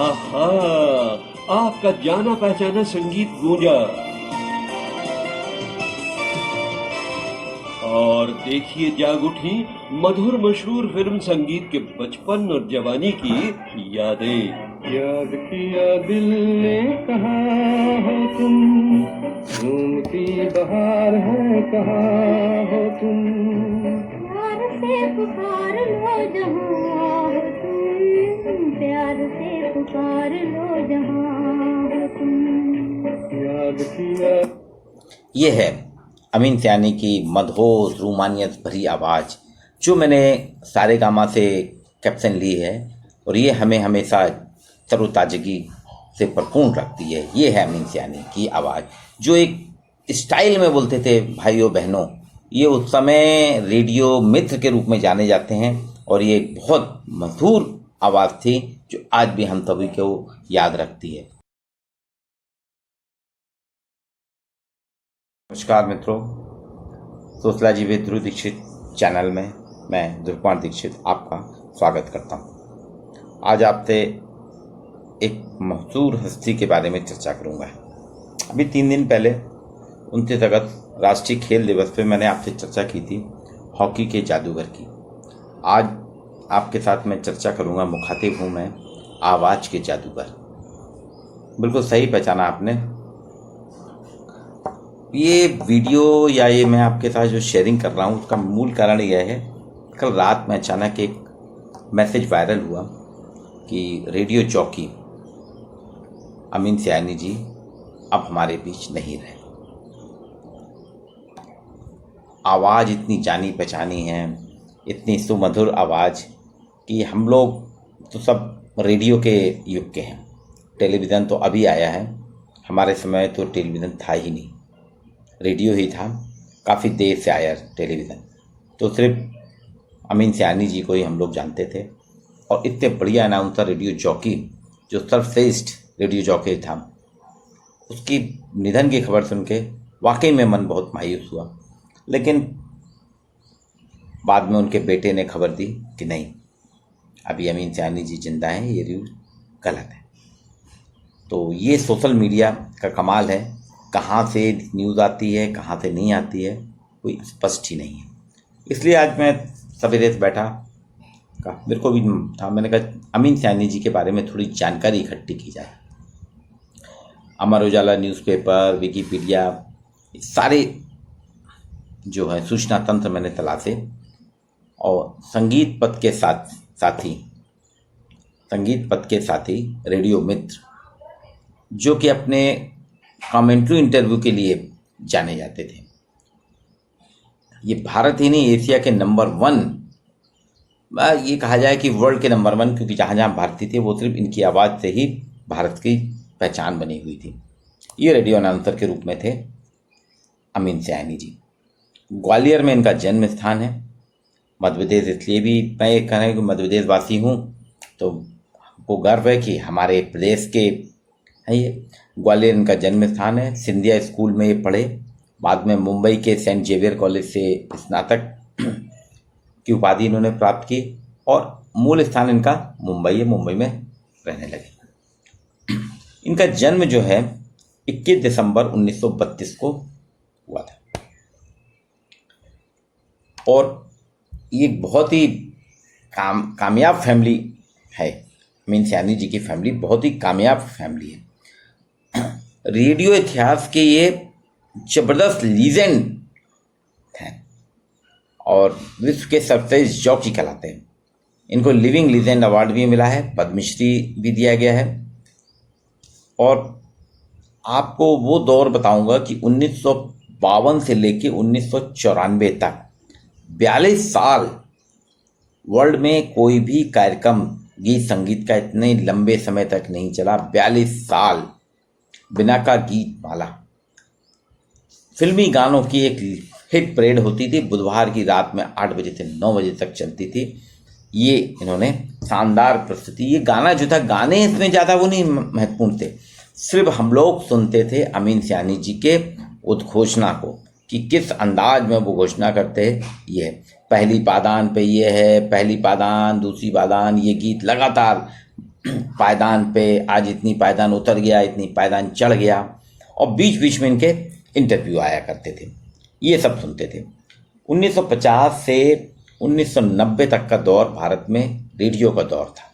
आहा, आपका जाना पहचाना संगीत गूंजा। और देखिए जाग उठी मधुर मशहूर फिल्म संगीत के बचपन और जवानी की यादें। याद किया दिल ने कहा हो तुम, झूमती बहार है कहा हो तुम, प्यार से पुकार लो जहाँ हो तुम, प्यार से पुकार लो जहाँ हो तुम। याद किया। ये है अमीन सयानी की मधुर रूमानियत भरी आवाज़, जो मैंने सारेगामा से कैप्शन ली है और ये हमें हमेशा तरोताजगी से भरपूर रखती है। ये है अमीन सयानी की आवाज़, जो एक स्टाइल में बोलते थे भाइयों बहनों। ये उस समय रेडियो मित्र के रूप में जाने जाते हैं और ये बहुत मधुर आवाज़ थी जो आज भी हम सभी को याद रखती है। नमस्कार मित्रों, sociology with Dhruv Dikshit channel में मैं ध्रुव कुमार दीक्षित आपका स्वागत करता हूँ। आज आपसे एक मशहूर हस्ती के बारे में चर्चा करूँगा। अभी 3 दिन पहले 29 अगस्त राष्ट्रीय खेल दिवस पे मैंने आपसे चर्चा की थी हॉकी के जादूगर की। आज आपके साथ मैं चर्चा करूँगा, मुखातिब हूँ मैं आवाज़ के जादूगर। बिल्कुल सही पहचाना आपने। ये वीडियो या ये मैं आपके साथ जो शेयरिंग कर रहा हूँ उसका मूल कारण यह है, कल रात में अचानक एक मैसेज वायरल हुआ कि रेडियो जॉकी अमीन सयानी जी अब हमारे बीच नहीं रहे। आवाज़ इतनी जानी पहचानी है, इतनी सुमधुर आवाज़ कि हम लोग तो सब रेडियो के युग के हैं। टेलीविज़न तो अभी आया है, हमारे समय तो टेलीविज़न था ही नहीं, रेडियो ही था। काफ़ी देर से आया टेलीविज़न, तो सिर्फ अमीन सयानी जी को ही हम लोग जानते थे। और इतने बढ़िया अनाउंसर रेडियो जॉकी, जो सर्वश्रेष्ठ रेडियो जॉकी था, उसकी निधन की खबर सुन के वाकई में मन बहुत मायूस हुआ। लेकिन बाद में उनके बेटे ने खबर दी कि नहीं, अभी अमीन सयानी जी जिंदा हैं, ये न्यूज़ गलत है। तो ये सोशल मीडिया का कमाल है, कहाँ से न्यूज़ आती है कहाँ से नहीं आती है कोई स्पष्ट ही नहीं है। इसलिए आज मैं सवेरे से बैठा मेरे को भी था, मैंने कहा अमीन सयानी जी के बारे में थोड़ी जानकारी इकट्ठी की जाए। अमर उजाला न्यूज़पेपर, विकिपीडिया, सारे जो है सूचना तंत्र मैंने तलाशे और संगीत पथ के साथी रेडियो मित्र, जो कि अपने कमेंट्री इंटरव्यू के लिए जाने जाते थे। ये भारत ही नहीं, एशिया के नंबर 1, ये कहा जाए कि वर्ल्ड के नंबर 1, क्योंकि जहाँ जहाँ भारतीय थे वो सिर्फ इनकी आवाज़ से ही भारत की पहचान बनी हुई थी। ये रेडियो अनाउंसर के रूप में थे अमीन सयानी जी। ग्वालियर में इनका जन्म स्थान है। मध्य प्रदेश, इसलिए भी मैं ये कहना है कि मध्य प्रदेश वासी हूँ तो हमको गर्व है कि हमारे प्रदेश के है ये। ग्वालियर इनका जन्म स्थान है। सिंधिया स्कूल में ये पढ़े, बाद में मुंबई के सेंट जेवियर कॉलेज से स्नातक की उपाधि इन्होंने प्राप्त की और मूल स्थान इनका मुंबई है, मुंबई में रहने लगे। इनका जन्म जो है 21 दिसंबर 1932 को हुआ था और ये बहुत ही कामयाब फैमिली है। अमीन सयानी जी की फैमिली बहुत ही कामयाब फैमिली है। रेडियो इतिहास के ये जबरदस्त लीजेंड हैं और विश्व के सर्वश्रेष्ठ जॉकी कहलाते हैं। इनको लिविंग लीजेंड अवार्ड भी मिला है, पद्मश्री भी दिया गया है। और आपको वो दौर बताऊंगा कि 1952 से लेके 1994 तक 42 साल वर्ल्ड में कोई भी कार्यक्रम गीत संगीत का इतने लंबे समय तक नहीं चला। 42 साल बिना का गीत माला। फिल्मी गानों की एक हिट परेड होती थी, बुधवार की रात में 8 बजे से 9 बजे तक चलती थी। ये इन्होंने शानदार प्रस्तुति, ये गाना जो था, गाने इसमें ज़्यादा वो नहीं महत्वपूर्ण थे, सिर्फ हम लोग सुनते थे अमीन सयानी जी के उद्घोषणा को कि किस अंदाज में वो घोषणा करते हैं। ये पहली पादान पे ये है, पहली पादान, दूसरी पादान, ये गीत लगातार पायदान पे, आज इतनी पायदान उतर गया, इतनी पायदान चढ़ गया, और बीच बीच में इनके इंटरव्यू आया करते थे, ये सब सुनते थे। 1950 से 1990 तक का दौर भारत में रेडियो का दौर था।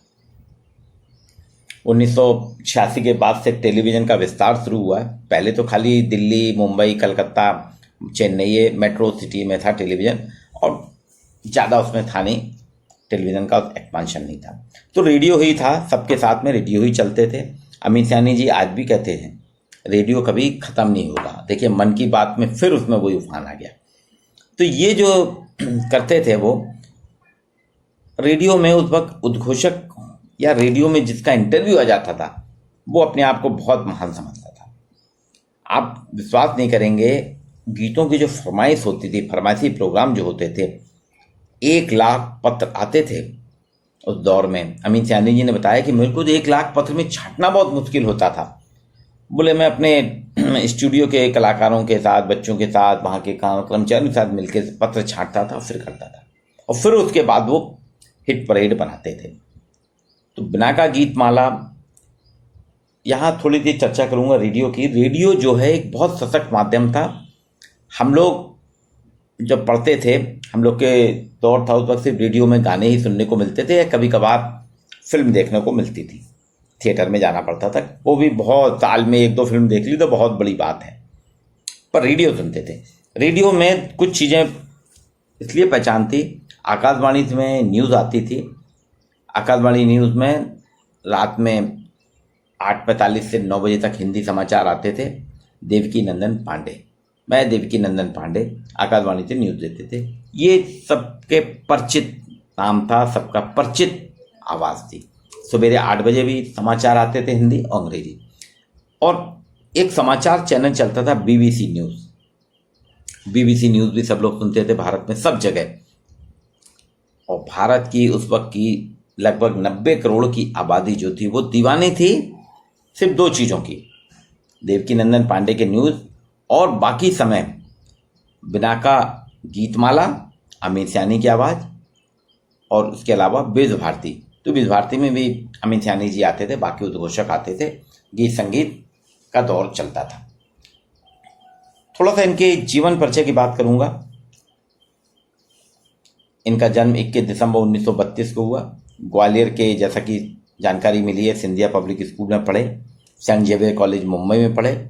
1986 के बाद से टेलीविज़न का विस्तार शुरू हुआ है। पहले तो खाली दिल्ली, मुंबई, कलकत्ता, चेन्नई, ये मेट्रो सिटी में था टेलीविज़न, और ज़्यादा उसमें था नहीं, टेलीविज़न का एक्सपांशन नहीं था। तो रेडियो ही था, सबके साथ में रेडियो ही चलते थे। अमित सैनी जी आज भी कहते हैं रेडियो कभी ख़त्म नहीं होगा। देखिए मन की बात में फिर उसमें वही उफान आ गया। तो ये जो करते थे वो रेडियो में उस वक्त उद्घोषक या रेडियो में जिसका इंटरव्यू आ जाता था वो अपने आप को बहुत महान समझता था। आप विश्वास नहीं करेंगे, गीतों की जो फरमाइश होती थी, फरमाइशी प्रोग्राम जो होते थे, 1 लाख पत्र आते थे उस दौर में। अमित सैनी जी ने बताया कि मेरे को तो 1 लाख पत्र में छांटना बहुत मुश्किल होता था। बोले मैं अपने स्टूडियो के कलाकारों के साथ, बच्चों के साथ, वहाँ के कर्मचारियों के साथ मिलकर पत्र छांटता था, फिर करता था, और फिर उसके बाद वो हिट परेड बनाते थे। तो बिनाका गीतमाला, यहाँ थोड़ी देर चर्चा करूँगा रेडियो की। रेडियो जो है एक बहुत सशक्त माध्यम था। हम लोग जब पढ़ते थे, हम लोग के दौर था उस वक्त सिर्फ रेडियो में गाने ही सुनने को मिलते थे, या कभी कभार फिल्म देखने को मिलती थी, थिएटर में जाना पड़ता था। वो भी बहुत साल में 1-2 फिल्म देख ली तो बहुत बड़ी बात है, पर रेडियो सुनते थे। रेडियो में कुछ चीज़ें इसलिए पहचान थी, आकाशवाणी में न्यूज़ आती थी। आकाशवाणी न्यूज़ में रात में 8:45 से 9 बजे तक हिंदी समाचार आते थे। देवकी नंदन पांडे, मैं देवकी नंदन पांडे आकाशवाणी से न्यूज़ देते थे। ये सबके परिचित नाम था, सबका परिचित आवाज़ थी। सवेरे 8 बजे भी समाचार आते थे, हिंदी और अंग्रेजी। और एक समाचार चैनल चलता था BBC न्यूज़। BBC न्यूज़ भी सब लोग सुनते थे भारत में सब जगह। और भारत की उस वक्त की लगभग 90 करोड़ की आबादी जो थी वो दीवानी थी सिर्फ 2 चीज़ों की, देवकी नंदन पांडे के न्यूज़, और बाकी समय बिनाका गीतमाला, अमित सैनी की आवाज़, और उसके अलावा विश्व भारती। तो विश्व भारती में भी अमित सैनी जी आते थे, बाकी उद्घोषक आते थे, गीत संगीत का दौर चलता था। थोड़ा सा इनके जीवन परिचय की बात करूंगा। इनका जन्म 21 दिसंबर 1932 को हुआ। ग्वालियर के, जैसा कि जानकारी मिली है, सिंधिया पब्लिक स्कूल में पढ़े, सेंट जेवियर कॉलेज मुंबई में पढ़े।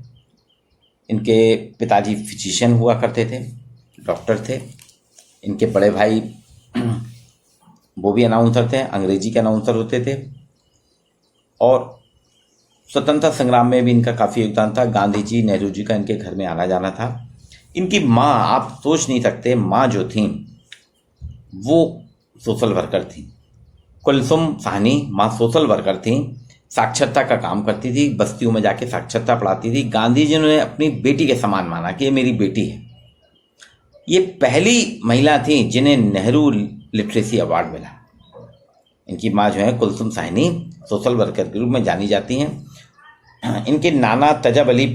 इनके पिताजी फिजिशियन हुआ करते थे, डॉक्टर थे। इनके बड़े भाई वो भी अनाउंसर थे, अंग्रेजी के अनाउंसर होते थे। और स्वतंत्रता संग्राम में भी इनका काफ़ी योगदान था। गांधी जी, नेहरू जी का इनके घर में आना जाना था। इनकी माँ, आप सोच नहीं सकते, माँ जो थी वो सोशल वर्कर थी। कुलसुम साहनी माँ सोशल वर्कर थी, साक्षरता का काम करती थी, बस्तियों में जाके साक्षरता पढ़ाती थी। गांधी जी ने अपनी बेटी के समान माना कि ये मेरी बेटी है। ये पहली महिला थी जिन्हें नेहरू लिटरेसी अवार्ड मिला। इनकी माँ जो है कुलसुम साहनी, सोशल वर्कर के रूप में जानी जाती हैं। इनके नाना तजब अली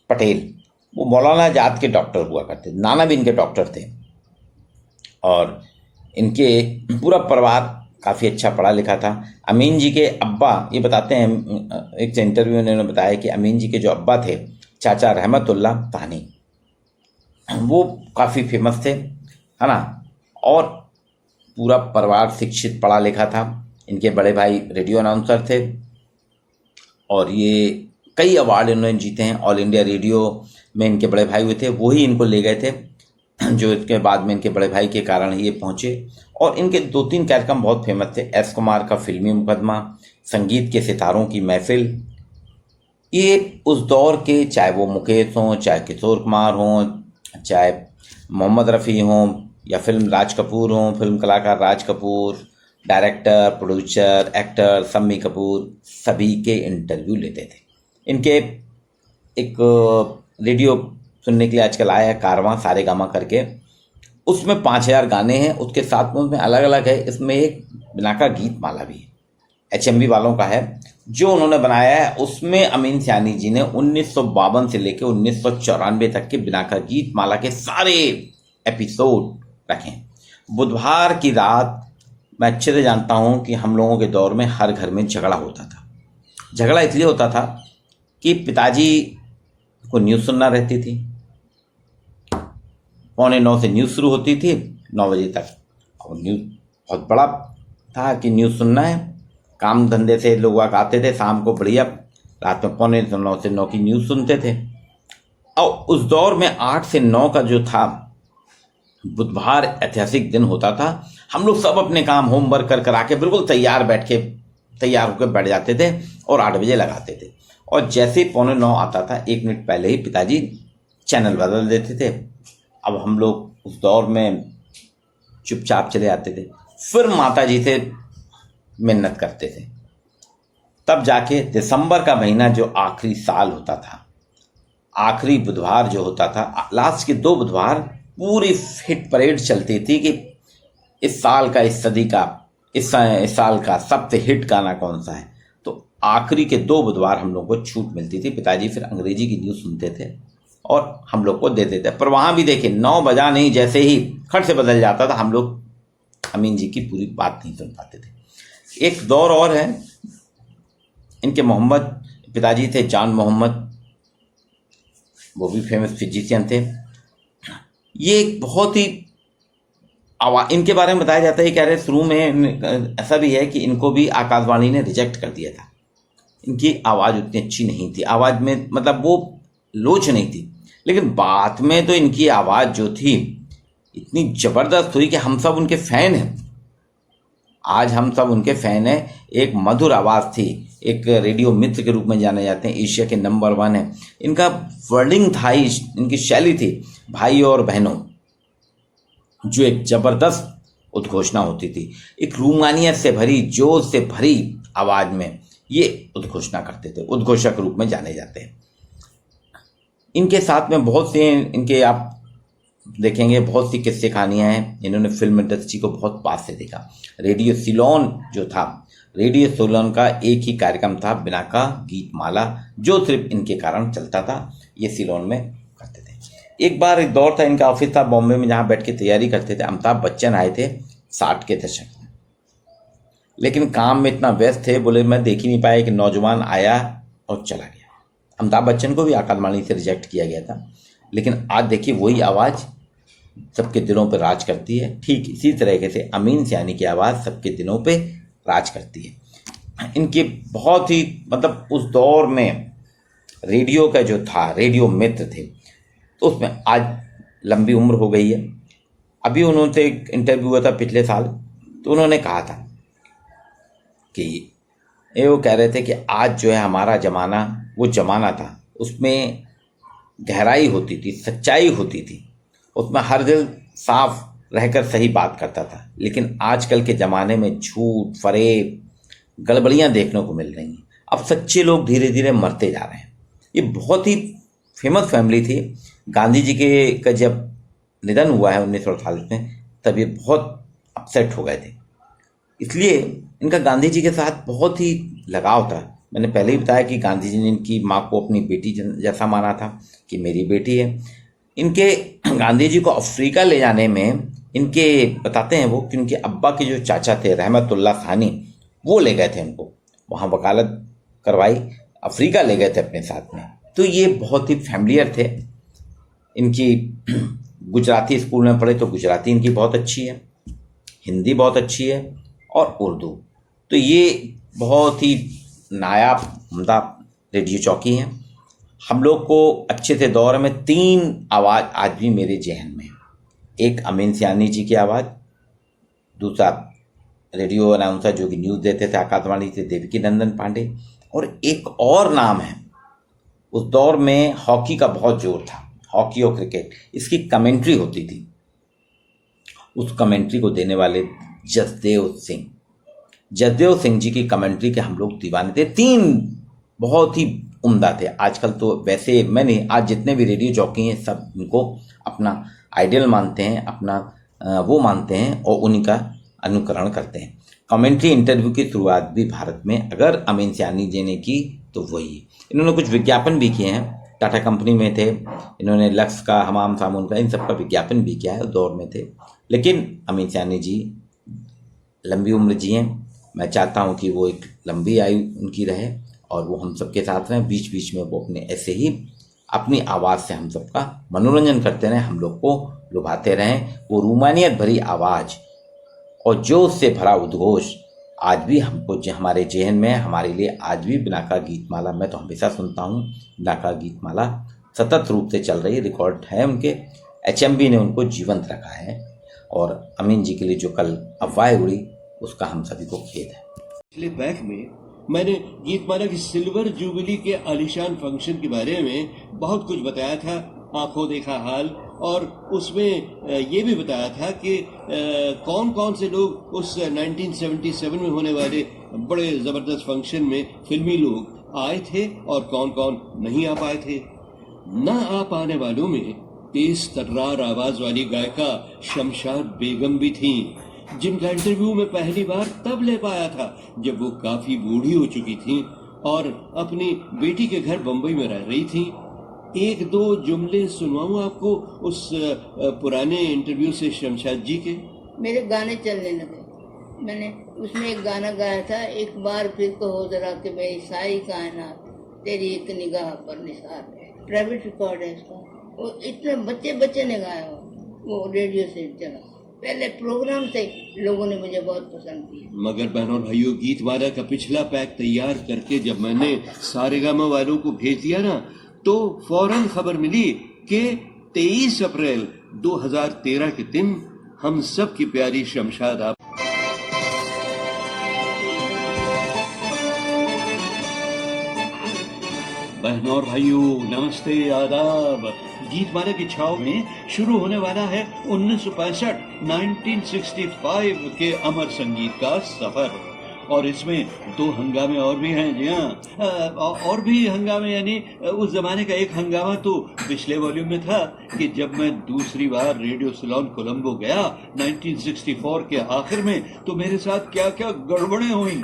पटेल, वो मौलाना आजाद के डॉक्टर हुआ करते थे, नाना भी इनके डॉक्टर थे। और इनके पूरा परिवार काफ़ी अच्छा पढ़ा लिखा था। अमीन जी के अब्बा, ये बताते हैं, एक इंटरव्यू में उन्होंने बताया कि अमीन जी के जो अब्बा थे, चाचा रहमतुल्लाह तानी, वो काफ़ी फेमस थे, है ना। और पूरा परिवार शिक्षित पढ़ा लिखा था। इनके बड़े भाई रेडियो अनाउंसर थे, और ये कई अवार्ड इन्होंने जीते हैं। ऑल इंडिया रेडियो में इनके बड़े भाई हुए थे, वही इनको ले गए थे, जो इसके बाद में इनके बड़े भाई के कारण ये पहुँचे। और इनके 2-3 कार्यक्रम बहुत फेमस थे। एस कुमार का फिल्मी मुकदमा, संगीत के सितारों की महफिल। ये उस दौर के, चाहे वो मुकेश हों, चाहे किशोर कुमार हों, चाहे मोहम्मद रफ़ी हों, या फिल्म राज कपूर हों, फिल्म कलाकार Raj Kapoor, director, producer, actor Shammi Kapoor, सभी के इंटरव्यू लेते थे। इनके एक रेडियो सुनने के लिए आजकल आया है कारवां सारेगामा करके, उसमें 5000 गाने हैं, उसके साथ में उसमें अलग अलग है। इसमें एक बिनाका गीतमाला भी है, HMV वालों का है, जो उन्होंने बनाया है। उसमें अमीन सैनी जी ने 1952 से लेकर 1994 तक के बिनाका गीतमाला के सारे एपिसोड रखे। बुधवार की रात मैं अच्छे से जानता हूँ कि हम लोगों के दौर में हर घर में झगड़ा होता था। झगड़ा इसलिए होता था कि पिताजी को न्यूज़ सुनना रहती थी, 8:45 से न्यूज़ शुरू होती थी 9 बजे तक, और न्यूज़ बहुत बड़ा था कि न्यूज़ सुनना है। काम धंधे से लोग आते थे शाम को, बढ़िया रात में 8:45 से 9 की न्यूज़ सुनते थे। और उस दौर में 8 से 9 का जो था बुधवार ऐतिहासिक दिन होता था। हम लोग सब अपने काम होमवर्क कर आके बिल्कुल तैयार होकर बैठ जाते थे और 8 बजे लगाते थे। और जैसे ही 8:45 आता था, 1 मिनट पहले ही पिताजी चैनल बदल देते थे। अब हम लोग उस दौर में चुपचाप चले आते थे, फिर माता जी से मिन्नत करते थे। तब जाके दिसंबर का महीना जो आखिरी साल होता था, आखिरी बुधवार जो होता था, लास्ट के 2 बुधवार पूरी हिट परेड चलती थी कि इस साल का, इस सदी का, इस साल का सबसे हिट गाना कौन सा है। तो आखिरी के 2 बुधवार हम लोग को छूट मिलती थी। पिताजी फिर अंग्रेजी की न्यूज़ सुनते थे और हम लोग को देते थे। पर वहाँ भी देखिए 9 बजा नहीं, जैसे ही खट से बदल जाता था, हम लोग अमीन जी की पूरी बात नहीं सुन पाते थे। एक दौर और है, इनके मोहम्मद पिताजी थे जान मोहम्मद, वो भी फेमस फिजिशियन थे। ये एक बहुत ही इनके बारे में बताया जाता है, कह रहे शुरू में ऐसा भी है कि इनको भी आकाशवाणी ने रिजेक्ट कर दिया था। इनकी आवाज़ उतनी अच्छी नहीं थी, आवाज़ में मतलब वो लोच नहीं थी। लेकिन बाद में तो इनकी आवाज़ जो थी इतनी ज़बरदस्त हुई कि हम सब उनके फ़ैन हैं। आज हम सब उनके फ़ैन हैं। एक मधुर आवाज़ थी, एक रेडियो मित्र के रूप में जाने जाते हैं, एशिया के नंबर 1 है। इनका वर्डिंग था, इनकी शैली थी, भाई और बहनों, जो एक ज़बरदस्त उद्घोषणा होती थी। एक रूमानियत से भरी, जोश से भरी आवाज़ में ये उद्घोषणा करते थे, उद्घोषक रूप में जाने जाते हैं। इनके साथ में बहुत से इनके आप देखेंगे, बहुत सी किस्से कहानियाँ हैं। इन्होंने फिल्म इंडस्ट्री को बहुत पास से देखा। रेडियो सिलोन जो था, रेडियो सिलोन का एक ही कार्यक्रम था, बिना का गीत माला, जो सिर्फ इनके कारण चलता था। ये सिलोन में करते थे। एक बार एक दौर था, इनका ऑफिस था बॉम्बे में, जहाँ बैठ के तैयारी करते थे। अमिताभ बच्चन आए थे 60 के दशक में, लेकिन काम में इतना व्यस्त थे, बोले मैं देख ही नहीं पाया कि नौजवान आया और चला गया। अमिताभ बच्चन को भी आकाशवाणी से रिजेक्ट किया गया था। लेकिन आज देखिए वही आवाज़ सबके दिलों पर राज करती है। ठीक इसी तरीके से अमीन सयानी की आवाज़ सबके दिलों पे राज करती है। इनके बहुत ही मतलब उस दौर में रेडियो का जो था, रेडियो मित्र थे, तो उसमें आज लंबी उम्र हो गई है। अभी उन्होंने एक इंटरव्यू हुआ था पिछले साल, तो उन्होंने कहा था कि वो कह रहे थे कि आज जो है हमारा ज़माना वो ज़माना था, उसमें गहराई होती थी, सच्चाई होती थी, उसमें हर दिल साफ रहकर सही बात करता था। लेकिन आजकल के ज़माने में झूठ, फरेब, गड़बड़ियाँ देखने को मिल रही हैं। अब सच्चे लोग धीरे धीरे मरते जा रहे हैं। ये बहुत ही फेमस फैमिली थी। गांधी जी का जब निधन हुआ है 1948 में, तब ये बहुत अपसेट हो गए थे। इसलिए इनका गांधी जी के साथ बहुत ही लगाव था। मैंने पहले ही बताया कि गांधी जी ने इनकी माँ को अपनी बेटी जैसा माना था कि मेरी बेटी है। इनके गांधी जी को अफ्रीका ले जाने में इनके बताते हैं वो कि उनके अब्बा के जो चाचा थे रहमतुल्लाह सानी, वो ले गए थे उनको, वहाँ वकालत करवाई, अफ्रीका ले गए थे अपने साथ में। तो ये बहुत ही फैमिलियर थे। इनकी गुजराती स्कूल में पढ़े तो गुजराती इनकी बहुत अच्छी है, हिंदी बहुत अच्छी है और उर्दू। तो ये बहुत ही नायाब उम्दा रेडियो चौकी हैं। हम लोग को अच्छे से दौर में 3 आवाज़ आज भी मेरे जहन में, एक अमीन सयानी जी की आवाज़, दूसरा रेडियो अनाउंसर जो कि न्यूज़ देते थे आकाशवाणी से, देवकी नंदन पांडे, और एक और नाम है। उस दौर में हॉकी का बहुत जोर था, हॉकी और क्रिकेट, इसकी कमेंट्री होती थी। उस कमेंट्री को देने वाले जसदेव सिंह जी की कमेंट्री के हम लोग दीवाने थे। 3 बहुत ही उम्दा थे। आजकल तो वैसे मैंने आज जितने भी रेडियो जॉकी हैं सब इनको अपना आइडियल मानते हैं, अपना वो मानते हैं और उन्हीं का अनुकरण करते हैं। कमेंट्री इंटरव्यू की शुरुआत भी भारत में अगर अमीन सयानी जी ने की तो वही। इन्होंने कुछ विज्ञापन भी किए हैं, टाटा कंपनी में थे, इन्होंने लक्स का, हमाम साबुन का, इन सब का विज्ञापन भी किया है, दौर में थे। लेकिन अमीन सयानी जी लंबी उम्र जिएं। मैं चाहता हूं कि वो एक लंबी आयु उनकी रहे और वो हम सबके साथ रहें। बीच बीच में वो अपने ऐसे ही अपनी आवाज़ से हम सबका मनोरंजन करते रहें, हम लोग को लुभाते रहें। वो रूमानियत भरी आवाज़ और जो उससे भरा उद्घोष आज भी हमको हमारे जेहन में, हमारे लिए आज भी बिनाका गीतमाला, मैं तो हमेशा सुनता हूँ। बिनाका गीतमाला सतत रूप से चल रही, रिकॉर्ड है उनके, HMV ने उनको जीवंत रखा है। और अमीन जी के लिए जो कल अफवाह उड़ी उसका हम सभी को खेद है। पिछले बैक में मैंने गीतमाला की सिल्वर जुबली के आलिशान फंक्शन के बारे में बहुत कुछ बताया था, आंखों देखा हाल, और उसमें ये भी बताया था कि कौन कौन से लोग उस 1977 में होने वाले बड़े ज़बरदस्त फंक्शन में फिल्मी लोग आए थे और कौन कौन नहीं आ पाए थे। न आ पाने वालों में तेज तर्रार आवाज वाली गायिका शमशाद बेगम भी थीं, जिनका इंटरव्यू में पहली बार तब ले पाया था जब वो काफी बूढ़ी हो चुकी थीं और अपनी बेटी के घर बंबई में रह रही थीं। एक दो जुमले सुनवाऊं आपको उस पुराने इंटरव्यू से शमशाद जी के। मेरे गाने चलने लगे, मैंने उसमें एक गाना गाया था, एक बार फिर कहो जरा कि मेरी सारी कायनात तेरी एक निगाह पर निसार है। प्राइवेट रिकॉर्ड है इसका। वो इतने बच्चे ने गाया, वो रेडियो से चला, पहले प्रोग्राम से लोगों ने मुझे बहुत पसंद किया। मगर बहनों और भाइयों, गीतमाला का पिछला पैक तैयार करके जब मैंने सारेगामा वालों को भेज दिया ना, तो फौरन खबर मिली कि 23 अप्रैल 2013 के दिन हम सब की प्यारी शमशाद आप बहनों और भाइयों, नमस्ते, आदाब। गीतमाला की छाव में शुरू होने वाला है 1965 के अमर संगीत का सफर। और इसमें दो हंगामे और भी हैं। जी हाँ, और भी हंगामे, यानी उस जमाने का एक हंगामा तो पिछले वॉल्यूम में था कि जब मैं दूसरी बार रेडियो सिलोन कोलंबो गया 1964 के आखिर में, तो मेरे साथ क्या क्या गड़बड़ें हुई।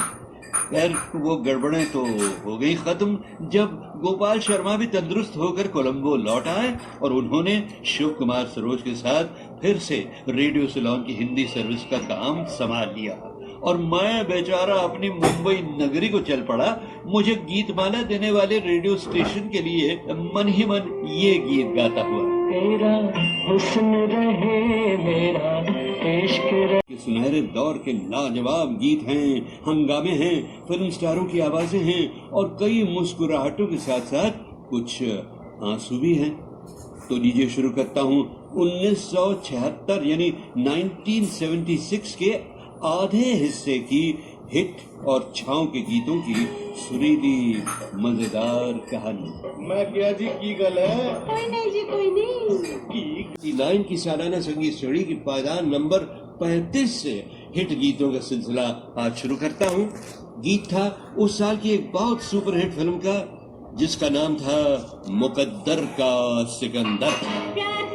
खैर, वो गड़बड़ें तो हो गई खत्म जब गोपाल शर्मा भी तंदुरुस्त होकर कोलंबो लौट आए और उन्होंने शिव कुमार सरोज के साथ फिर से रेडियो सिलोन की हिंदी सर्विस का काम संभाल लिया और मैं बेचारा अपनी मुंबई नगरी को चल पड़ा। मुझे गीतमाला देने वाले रेडियो स्टेशन के लिए मन ही मन ये गीत गाता हुआ, तेरा हुस्न रहे मेरा इश्क रहे। सुनहरे दौर के लाजवाब गीत हैं, हंगामे हैं, फिल्म स्टारों की आवाजें हैं और कई मुस्कुराहटों के साथ साथ कुछ आंसू भी हैं। तो लीजिए शुरू करता हूँ 1976 यानी 1976 के आधे हिस्से की हिट और छाँव के गीतों की सुरीली मजेदार कहानी। मैं क्या जी की गल है? कोई नहीं जी, कोई नहीं। लाइन की सालाना संगीत श्रेणी की पायदान नंबर 35 से हिट गीतों का सिलसिला आज शुरू करता हूँ। गीत था उस साल की एक बहुत सुपरहिट फिल्म का, जिसका नाम था मुकद्दर का सिकंदर। प्यार